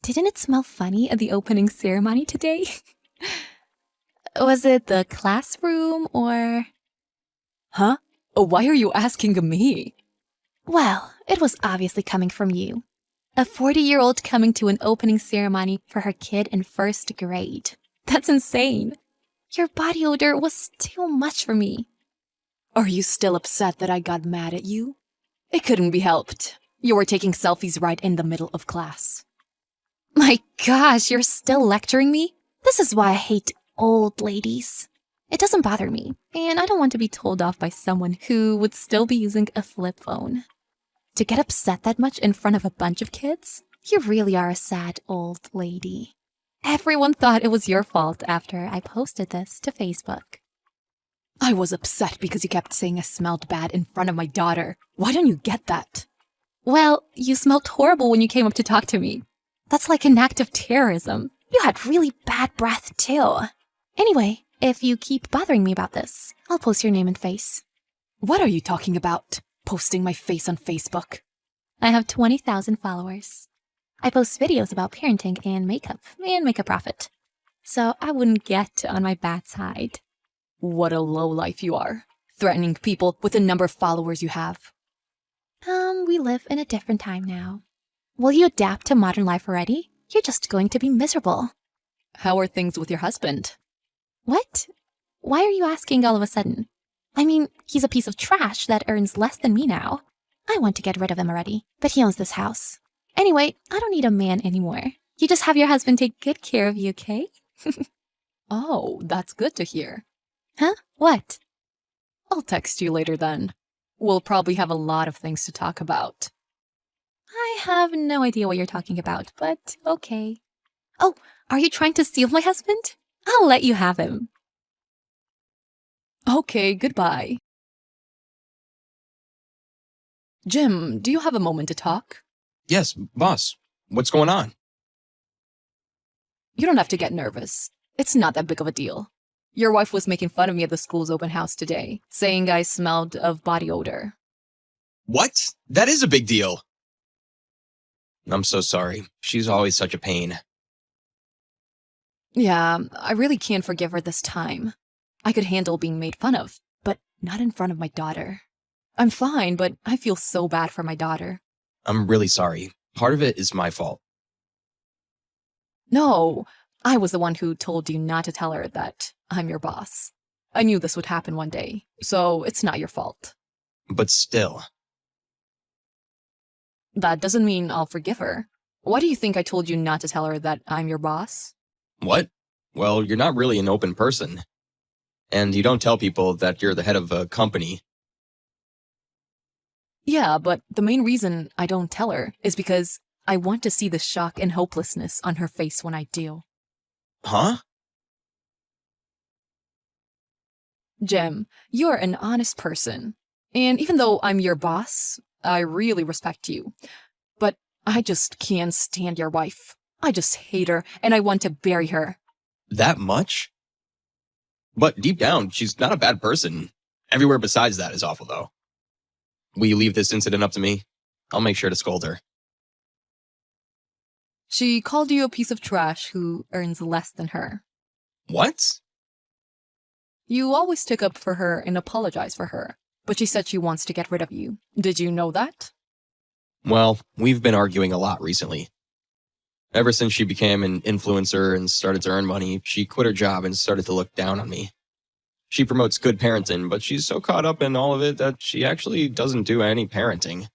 Didn't it smell funny at the opening ceremony today? Was it the classroom or... Huh? Why are you asking me? Well, it was obviously coming from you. A 40-year-old coming to an opening ceremony for her kid in first grade. That's insane. Your body odor was too much for me. Are you still upset that I got mad at you? It couldn't be helped. You were taking selfies right in the middle of class. My gosh, you're still lecturing me? This is why I hate old ladies. It doesn't bother me, and I don't want to be told off by someone who would still be using a flip phone. To get upset that much in front of a bunch of kids? You really are a sad old lady. Everyone thought it was your fault after I posted this to Facebook. I was upset because you kept saying I smelled bad in front of my daughter. Why don't you get that? Well, you smelled horrible when you came up to talk to me. That's like an act of terrorism. You had really bad breath, too. Anyway, if you keep bothering me about this, I'll post your name and face. What are you talking about? Posting my face on Facebook? I have 20,000 followers. I post videos about parenting and make a profit. So I wouldn't get on my bad side. What a lowlife you are, threatening people with the number of followers you have. We live in a different time now. Will you adapt to modern life already? You're just going to be miserable. How are things with your husband? What? Why are you asking all of a sudden? I mean, he's a piece of trash that earns less than me now. I want to get rid of him already, but he owns this house. Anyway, I don't need a man anymore. You just have your husband take good care of you, okay? Oh, that's good to hear. Huh? What? I'll text you later then. We'll probably have a lot of things to talk about. I have no idea what you're talking about, but okay. Oh, are you trying to steal my husband? I'll let you have him. Okay, goodbye. Jim, do you have a moment to talk? Yes, boss. What's going on? You don't have to get nervous. It's not that big of a deal. Your wife was making fun of me at the school's open house today, saying I smelled of body odor. What? That is a big deal. I'm so sorry. She's always such a pain. Yeah, I really can't forgive her this time. I could handle being made fun of, but not in front of my daughter. I'm fine, but I feel so bad for my daughter. I'm really sorry. Part of it is my fault. No, I was the one who told you not to tell her that I'm your boss. I knew this would happen one day, so it's not your fault. But still. That doesn't mean I'll forgive her. Why do you think I told you not to tell her that I'm your boss? What? Well, you're not really an open person. And you don't tell people that you're the head of a company. Yeah, but the main reason I don't tell her is because I want to see the shock and hopelessness on her face when I do. Huh? Jim, you're an honest person. And even though I'm your boss, I really respect you. But I just can't stand your wife. I just hate her, and I want to bury her. That much? But deep down, she's not a bad person. Everywhere besides that is awful, though. Will you leave this incident up to me? I'll make sure to scold her. She called you a piece of trash who earns less than her. What? You always stick up for her and apologize for her, but she said she wants to get rid of you. Did you know that? Well, we've been arguing a lot recently. Ever since she became an influencer and started to earn money, she quit her job and started to look down on me. She promotes good parenting, but she's so caught up in all of it that she actually doesn't do any parenting.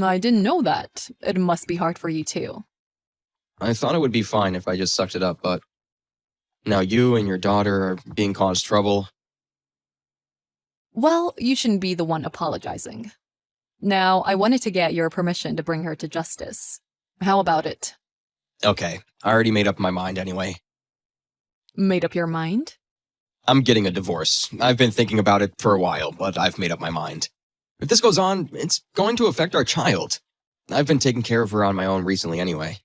I didn't know that. It must be hard for you too. I thought it would be fine if I just sucked it up, but now you and your daughter are being caused trouble. Well, you shouldn't be the one apologizing. Now, I wanted to get your permission to bring her to justice. How about it? Okay, I already made up my mind anyway. Made up your mind? I'm getting a divorce. I've been thinking about it for a while, but I've made up my mind. If this goes on, it's going to affect our child. I've been taking care of her on my own recently anyway.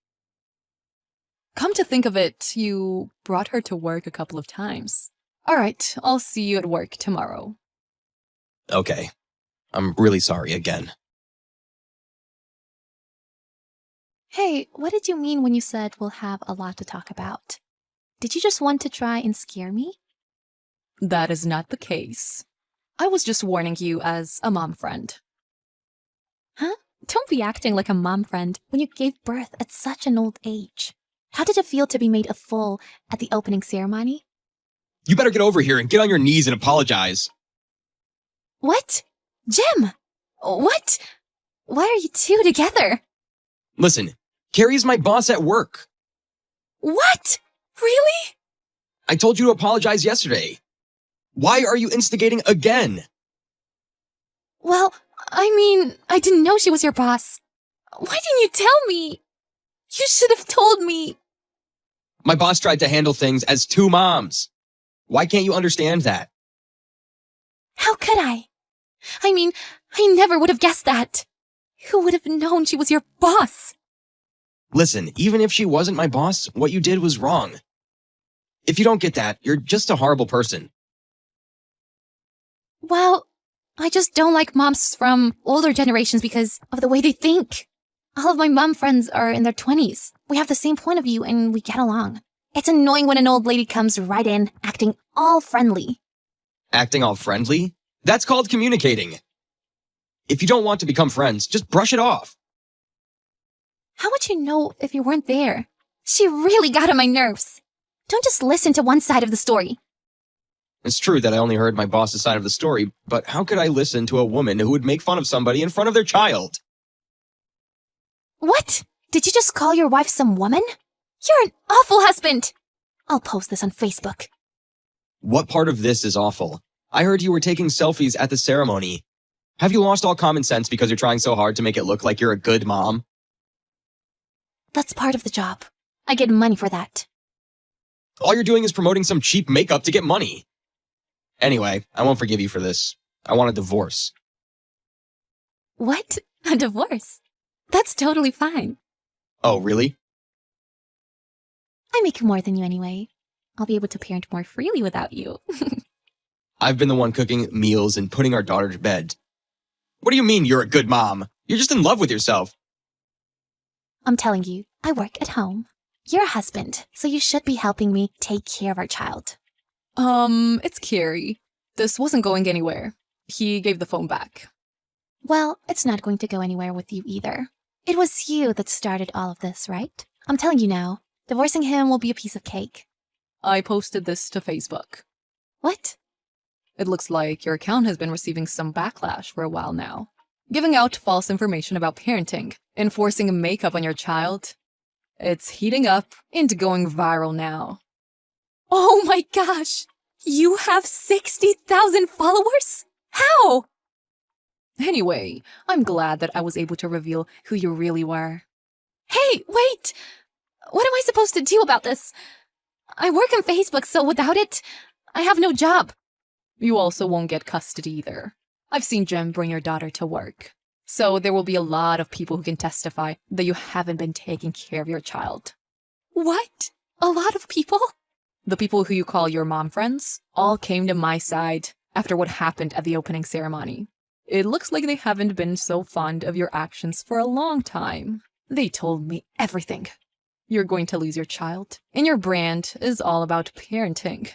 Come to think of it, you brought her to work a couple of times. All right, I'll see you at work tomorrow. Okay. I'm really sorry again. Hey, what did you mean when you said we'll have a lot to talk about? Did you just want to try and scare me? That is not the case. I was just warning you as a mom friend. Huh? Don't be acting like a mom friend when you gave birth at such an old age. How did it feel to be made a fool at the opening ceremony? You better get over here and get on your knees and apologize. What? Jim! What? Why are you two together? Listen, Carrie's my boss at work. What? Really? I told you to apologize yesterday. Why are you instigating again? Well, I mean, I didn't know she was your boss. Why didn't you tell me? You should have told me. My boss tried to handle things as two moms. Why can't you understand that? How could I? I mean, I never would have guessed that. Who would have known she was your boss? Listen, even if she wasn't my boss, what you did was wrong. If you don't get that, you're just a horrible person. Well, I just don't like moms from older generations because of the way they think. All of my mom friends are in their 20s. We have the same point of view and we get along. It's annoying when an old lady comes right in, acting all friendly. Acting all friendly? That's called communicating. If you don't want to become friends, just brush it off. How would you know if you weren't there? She really got on my nerves. Don't just listen to one side of the story. It's true that I only heard my boss's side of the story, but how could I listen to a woman who would make fun of somebody in front of their child? What? Did you just call your wife some woman? You're an awful husband. I'll post this on Facebook. What part of this is awful? I heard you were taking selfies at the ceremony. Have you lost all common sense because you're trying so hard to make it look like you're a good mom? That's part of the job. I get money for that. All you're doing is promoting some cheap makeup to get money. Anyway, I won't forgive you for this. I want a divorce. What? A divorce? That's totally fine. Oh, really? I make more than you anyway. I'll be able to parent more freely without you. I've been the one cooking meals and putting our daughter to bed. What do you mean you're a good mom? You're just in love with yourself. I'm telling you, I work at home. You're a husband, so you should be helping me take care of our child. It's Carrie. This wasn't going anywhere. He gave the phone back. Well, it's not going to go anywhere with you either. It was you that started all of this, right? I'm telling you now, divorcing him will be a piece of cake. I posted this to Facebook. What? It looks like your account has been receiving some backlash for a while now. Giving out false information about parenting, enforcing makeup on your child. It's heating up and going viral now. Oh my gosh! You have 60,000 followers? How? Anyway, I'm glad that I was able to reveal who you really were. Hey, wait! What am I supposed to do about this? I work on Facebook, so without it, I have no job. You also won't get custody either. I've seen Jim bring your daughter to work. So there will be a lot of people who can testify that you haven't been taking care of your child. What? A lot of people? The people who you call your mom friends all came to my side after what happened at the opening ceremony. It looks like they haven't been so fond of your actions for a long time. They told me everything. You're going to lose your child, and your brand is all about parenting.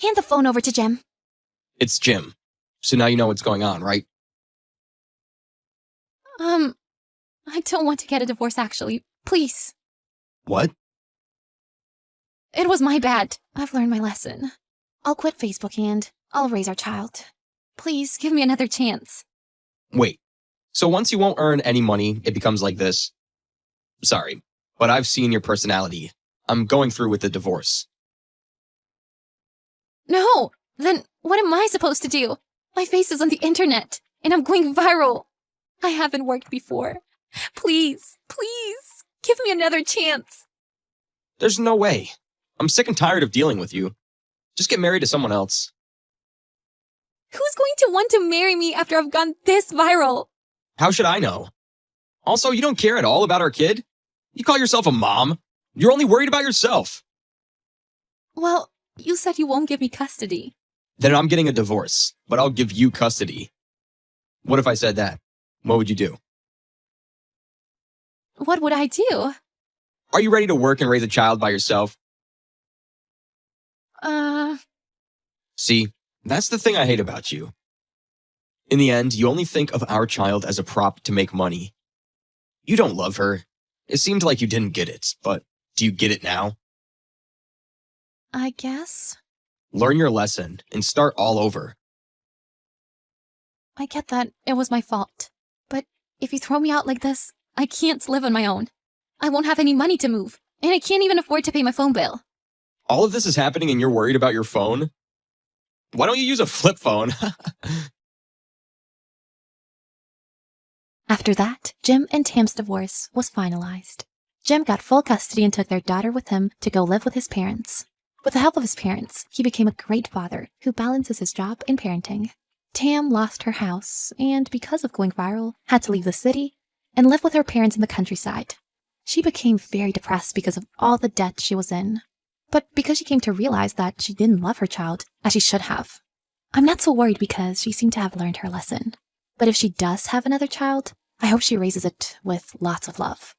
Hand the phone over to Jim. It's Jim. So now you know what's going on, right? I don't want to get a divorce, actually. Please. What? It was my bad. I've learned my lesson. I'll quit Facebook and I'll raise our child. Please, give me another chance. Wait. So once you won't earn any money, it becomes like this? Sorry, but I've seen your personality. I'm going through with the divorce. No! Then what am I supposed to do? My face is on the internet, and I'm going viral. I haven't worked before. Please, please, give me another chance. There's no way. I'm sick and tired of dealing with you. Just get married to someone else. Who's going to want to marry me after I've gone this viral? How should I know? Also, you don't care at all about our kid? You call yourself a mom? You're only worried about yourself. Well, you said you won't give me custody. Then I'm getting a divorce, but I'll give you custody. What if I said that? What would you do? what would I do? Are you ready to work and raise a child by yourself? See, that's the thing I hate about you. In the end, you only think of our child as a prop to make money. You don't love her. It seemed like you didn't get it, but do you get it now? I guess. Learn your lesson and start all over. I get that it was my fault. But if you throw me out like this, I can't live on my own. I won't have any money to move, and I can't even afford to pay my phone bill. All of this is happening and you're worried about your phone? Why don't you use a flip phone? After that, Jim and Tam's divorce was finalized. Jim got full custody and took their daughter with him to go live with his parents. With the help of his parents, he became a great father who balances his job and parenting. Tam lost her house and, because of going viral, had to leave the city and live with her parents in the countryside. She became very depressed because of all the debt she was in. But because she came to realize that she didn't love her child as she should have. I'm not so worried because she seemed to have learned her lesson. But if she does have another child, I hope she raises it with lots of love.